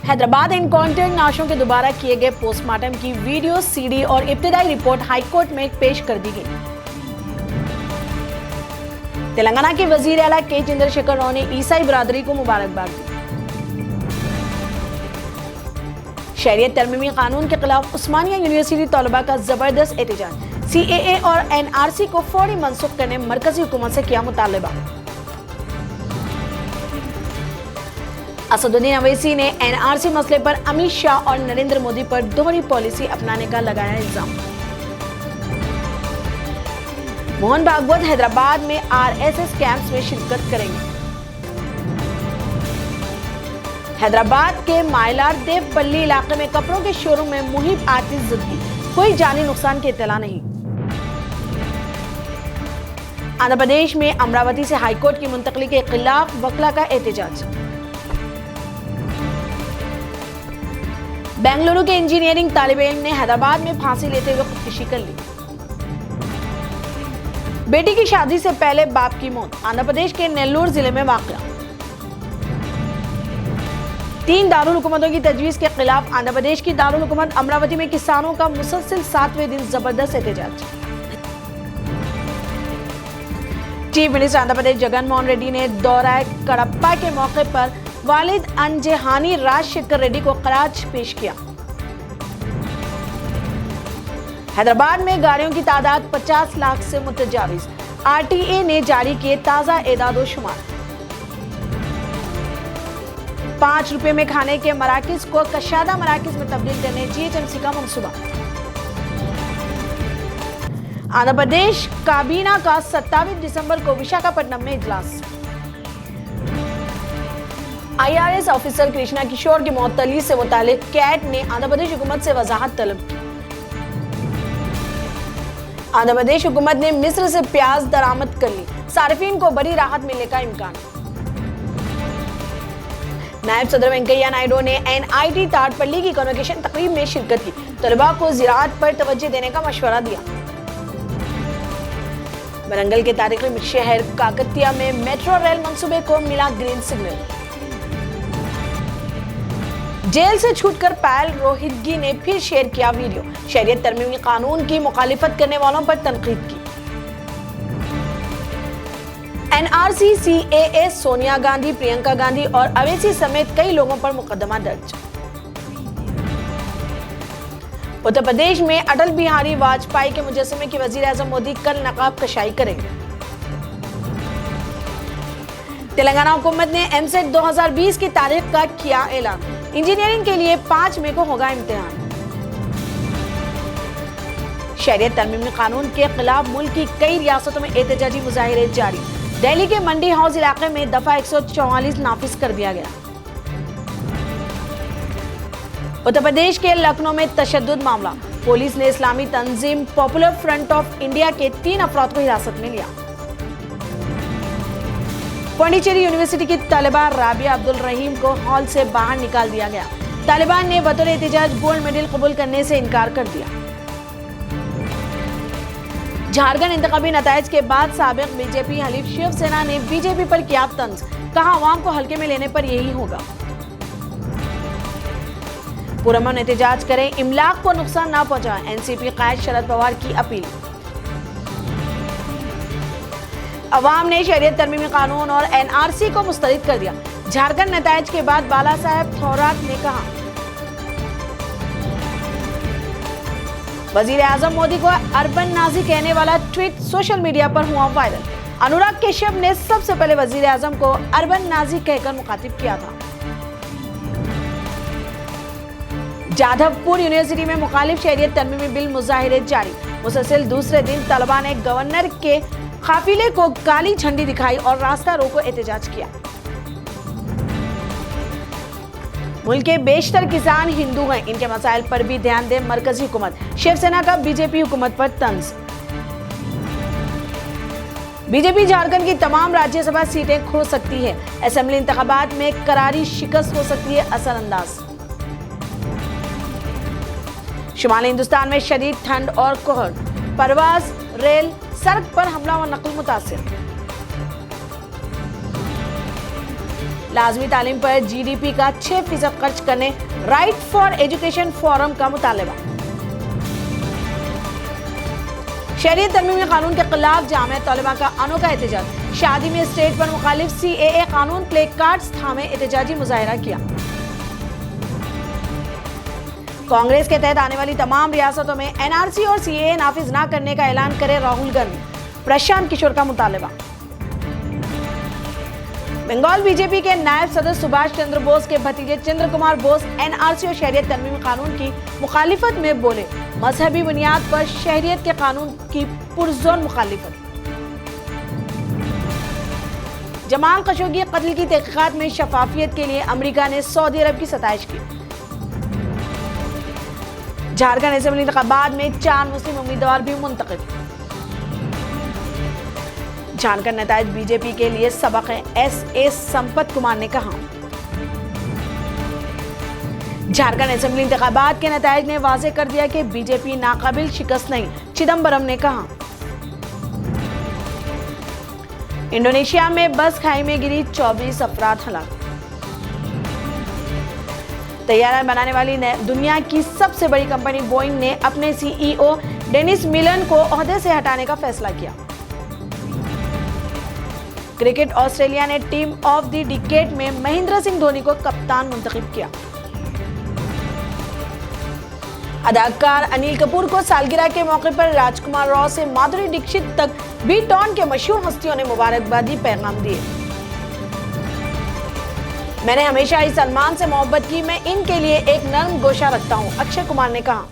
Hyderabad encounter नाशों के दोबारा किए गए पोस्टमार्टम की वीडियो, सीडी और इब्तिदाई रिपोर्ट हाईकोर्ट में पेश कर दी गई। तेलंगाना के वजीर आला के चंद्रशेखर राव ने ईसाई बिरादरी को मुबारकबाद दी। शहरियत तरमीमी कानून के खिलाफ उस्मानिया यूनिवर्सिटी तलबा का जबरदस्त एहतजाज। CAA और NRC को फौरी मनसूख करने मरकजी हुकूमत से किया मुतालबा। असदुद्दीन अवैसी ने NRC मसले पर अमित शाह और नरेंद्र मोदी पर दोहरी पॉलिसी अपनाने का लगाया इल्जाम। मोहन भागवत हैदराबाद में RSS कैंप्स में शिरकत करेंगे। हैदराबाद के मायलार देवपल्ली इलाके में कपड़ों के शोरूम में मुहिब आतिशज़दगी, कोई जानी नुकसान की इत्तला नहीं। आंध्र प्रदेश में अमरावती से हाईकोर्ट की मुंतकली के खिलाफ वकला का एहतजाज। बेंगलुरु के इंजीनियरिंग तालिबे इल्म ने हैदराबाद में फांसी लेते हुए खुदकुशी कर ली। बेटी की शादी से पहले बाप की मौत, आंध्र प्रदेश के नेल्लोर जिले में वाक़या। 3 दारुल हुकूमतों की तजवीज़ के खिलाफ आंध्र प्रदेश की दारुल हुकूमत अमरावती में किसानों का मुसलसल 7वें दिन जबरदस्त एहतजाज। चीफ मिनिस्टर आंध्र प्रदेश जगन मोहन रेड्डी ने दौरा कडप्पा के मौके पर वालिद अंजहानी राजशेखर रेड्डी को खराज पेश किया। हैदराबाद में गाड़ियों की तादाद 50 लाख से मुतजाविज, RTA ने जारी किए ताजा एदादो शुमार। 5 रुपए में खाने के मराकिज को कशादा मराकिज में तब्दील करने GHMC का मंसूबा। आंध्र प्रदेश काबीना का 27 दिसंबर को विशाखापट्टनम में इजलास। IRS ऑफिसर कृष्णा किशोर की मुअत्तली से मुतालिक कैट ने आंध्र प्रदेश हुकूमत से वजाहत तलब की। आंध्र प्रदेश हुकूमत ने मिस्र से प्याज दरामद कर ली, सार्फिन को बड़ी राहत मिलने का इम्कान। नायब सदर वेंकैया नायडू ने NIT ताड़पल्ली की कॉन्वोकेशन तकरीब में शिरकत की, तलबा को ज़िराअत पर तवज्जो देने का मशवरा दिया। वरंगल के तारीखी शहर काकतिया में मेट्रो रेल मंसूबे को मिला ग्रीन सिग्नल। जेल से छूटकर पायल रोहितगी ने फिर शेयर किया वीडियो, शहरियत तरमीमी कानून की मुखालिफत करने वालों पर तनकीद की। NRC, CAA, सोनिया गांधी, प्रियंका गांधी और अवैसी समेत कई लोगों पर मुकदमा दर्ज। उत्तर प्रदेश में अटल बिहारी वाजपेयी के मुजस्समे की वजीर आजम मोदी कल नकाब कशाई करेंगे। तेलंगाना हुकूमत ने MSET 2020 की तारीख का किया ऐलान, इंजीनियरिंग के लिए 5 मई को होगा इम्तिहान। शहरियत तरमीमी कानून के खिलाफ मुल्क की कई रियासतों में एहतजाजी मुजाहिरे जारी। दिल्ली के मंडी हाउस इलाके में दफा 144 नाफिज कर दिया गया। उत्तर प्रदेश के लखनऊ में तशद्दुद मामला, पुलिस ने इस्लामी तंजीम पॉपुलर फ्रंट ऑफ इंडिया के 3 अफराद को हिरासत में लिया। पांडिचेरी यूनिवर्सिटी की तलबा राबिया अब्दुल रहीम को हॉल से बाहर निकाल दिया गया। तालिबान ने बतौर एहतजाज गोल्ड मेडल कबूल करने से इनकार कर दिया। झारखंड इंतखाबी नतायज के बाद साबिक बीजेपी हलीफ शिवसेना ने बीजेपी पर किया तंज, कहा आवाम को हल्के में लेने पर यही होगा। पुरअमन एहतजाज करें, इमलाक को नुकसान ना पहुंचाएं, NCP कायद शरद पवार की अपील। अवाम ने शहरियत तरमीमी कानून और NRC को मुस्तरद कर दिया। झारखंड नतायज के बाद बाला साहब थौरात ने कहा, वजीर आजम मोदी को अर्बन नाजी कहने वाला ट्वीट सोशल मीडिया पर हुआ वायरल। अनुराग कश्यप ने सबसे पहले वजीर आजम को अर्बन नाजी कहकर मुखातिब किया था। जाधवपुर यूनिवर्सिटी में मुखालिफ शहरियत तरमीमी बिल मुजाहिरे जारी। मुसलसल दूसरे दिन तलबा ने गवर्नर के काफिले को काली झंडी दिखाई और रास्ता रोको एहतजाज किया। मुल्क के बेशतर किसान हिंदू हैं, इनके मसाइल पर भी ध्यान दे मरकजी हुकूमत। शिवसेना का बीजेपी हुकूमत पर तंज। बीजेपी झारखंड की तमाम राज्यसभा सीटें खो सकती है। असेंबली इंतखाबात में करारी शिकस्त हो सकती है असरअंदाज। शुमाली हिंदुस्तान में शदीद ठंड और कोहर, परवाज, रेल, सड़क पर हमला व नकल मुतासिर। लाजमी तालीम पर GDP का 6% खर्च करने राइट फॉर एजुकेशन फोरम का मुतालबा। शरीयत तरमीमी कानून के खिलाफ जामिया तलबा का अनोखा एहतजाज। शादी में स्टेज पर मुखालिफ CAA कानून प्ले कार्ड्स थामे एहतजाजी मुजाहरा किया। कांग्रेस के तहत आने वाली तमाम रियासतों में NRC और CAA नाफिज न करने का ऐलान करे राहुल गांधी, प्रशांत किशोर का मुतालबा। बंगाल बीजेपी के नायब सदस्य सुभाष चंद्र बोस के भतीजे चंद्र कुमार बोस NRC और शहरियत तरमीमी कानून की मुखालिफत में बोले, मजहबी बुनियाद पर शहरियत के कानून की पुरजोर मुखालिफत। जमाल खशोगी कत्ल की तहकीकात में शफाफियत के लिए अमेरिका ने सऊदी अरब की सताइश की। झारखंड असेंबली इंतखाबात में 4 मुस्लिम उम्मीदवार भी मुंतखब। झारखंड नतायज बीजेपी के लिए सबक है, SA संपत कुमार ने कहा। झारखंड असेंबली इंतखाबात के नतायज ने वाज़ेह कर दिया कि बीजेपी नाकाबिल शिकस्त नहीं, चिदम्बरम ने कहा। इंडोनेशिया में बस खाई में गिरी, 24 अफराद हलाक। तैयारा बनाने वाली दुनिया की सबसे बड़ी कंपनी बोइंग ने अपने CEO डेनिस मिलन को ओहदे से हटाने का फैसला किया। क्रिकेट ऑस्ट्रेलिया ने टीम ऑफ द डिकेड में महेंद्र सिंह धोनी को कप्तान मुंतखब किया। अदाकार अनिल कपूर को सालगिरह के मौके पर राजकुमार राव से माधुरी दीक्षित तक B-Town के मशहूर हस्तियों ने मुबारकबादी पैगाम दिए। मैंने हमेशा ही सलमान से मोहब्बत की, मैं इनके लिए एक नर्म गोशा रखता हूं, अक्षय कुमार ने कहा।